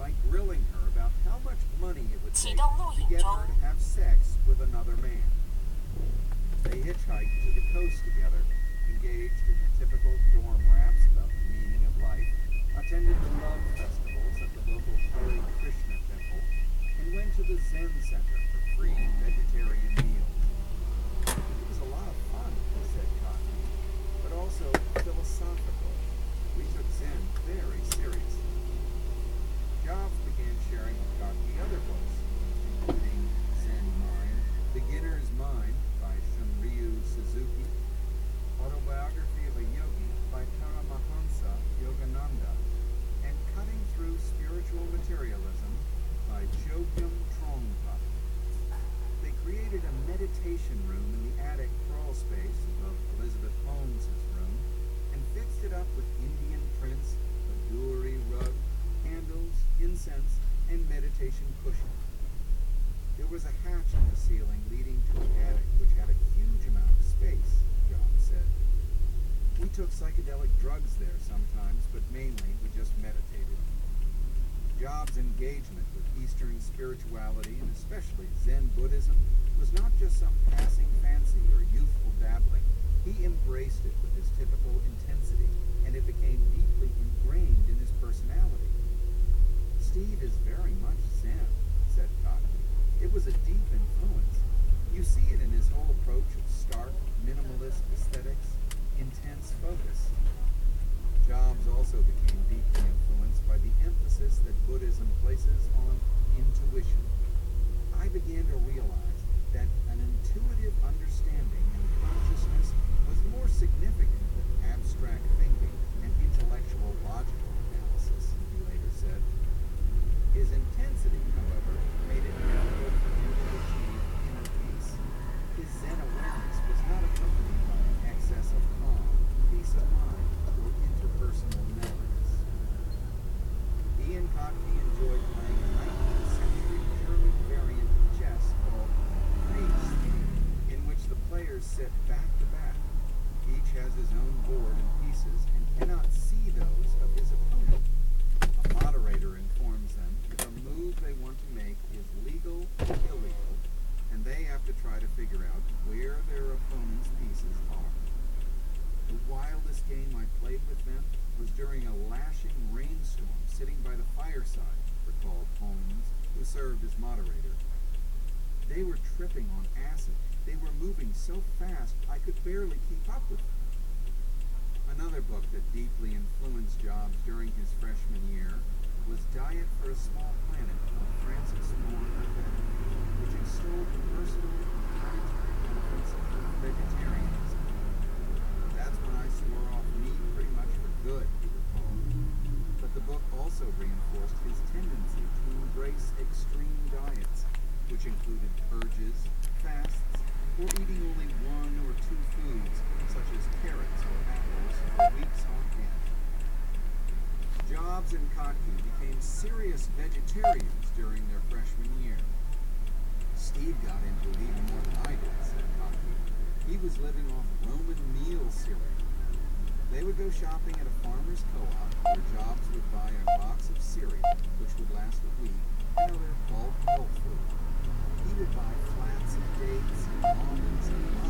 by grilling her about how much money it would 启 take 动录 to 影 get 中 her to have sex with another man. They hitchhiked to the coast together, engaged in the typical dorm raps about the meaning of life, attended the love festivals at the local Hare Krishna temple, and went to the Zen Center for free vegetarian meals. It was a lot of fun, said Cotton, but also philosophical. We took Zen very seriously. Jobs began sharing with Kottke other books, including Zen Mind, Beginner's Mind by Shunryu Suzuki, Autobiography of a Yogi by Paramahansa Yogananda, and Cutting Through Spiritual Materialism by Chogyam Trungpa. They created a meditation room in the attic crawl space above Elizabeth Holmes's room and fixed it up with Indian prints, a jewelry rug, candles, incense, and meditation cushions. There was a hatch in the ceiling leading to an attic which had a huge amount of space, John said. We took psychedelic drugs there sometimes, but mainly we just meditated. Jobs' engagement with Eastern spirituality, and especially Zen Buddhism, was not just some passing fancy or youthful dabbling. He embraced it with his typical intensity, and it became deeply ingrained in his personality. Steve is very much Zen, said Kottke. It was a deep influence. You see it in his whole approach of stark, minimalist aesthetics, intense focus. Jobs also became deeply influenced by the emphasis that Buddhism places on intuition. I began to realize that an intuitive understanding and consciousness was more significant than abstract thinking and intellectual logical analysis, he later said. His intensity, however, made it difficult for him to achieve inner peace. His Zen awareness was not accompanied by an excess of calm, peace of mind, or interpersonal melodies. He and Kottke enjoyed playing a 19th century German variant of chess called Page Scheme, in which the players sit back to back. Each has his own board and pieces and cannot see those of his opponent. A moderator informs them if a move they want to make is legal or illegal, and they have to try to figure out where their opponent's pieces are. The wildest game I played with them was during a lashing rainstorm sitting by the fireside, recalled Holmes, who served as moderator. They were tripping on acid. They were moving so fast I could barely keep up with them. Another book that deeply influenced Jobs during his freshman year was Diet for a Small Planet by Francis Moore Urquhart, which extolled the personal and planetary benefits of vegetarianism. That's when I swore off meat pretty much for good, he recalled. But the book also reinforced his tendency to embrace extreme diets, which included purges, fasts, or eating only one or two foods, such as carrots or apples, for weeks on end. Jobs and Kottke became serious vegetarians during their freshman year. Steve got into it even more than I did, said Kottke. He was living off Roman meal cereal. They would go shopping at a farmer's co-op where Jobs would buy a box of cereal, which would last a week, and other bulk health food. He would buy flats of dates and almonds and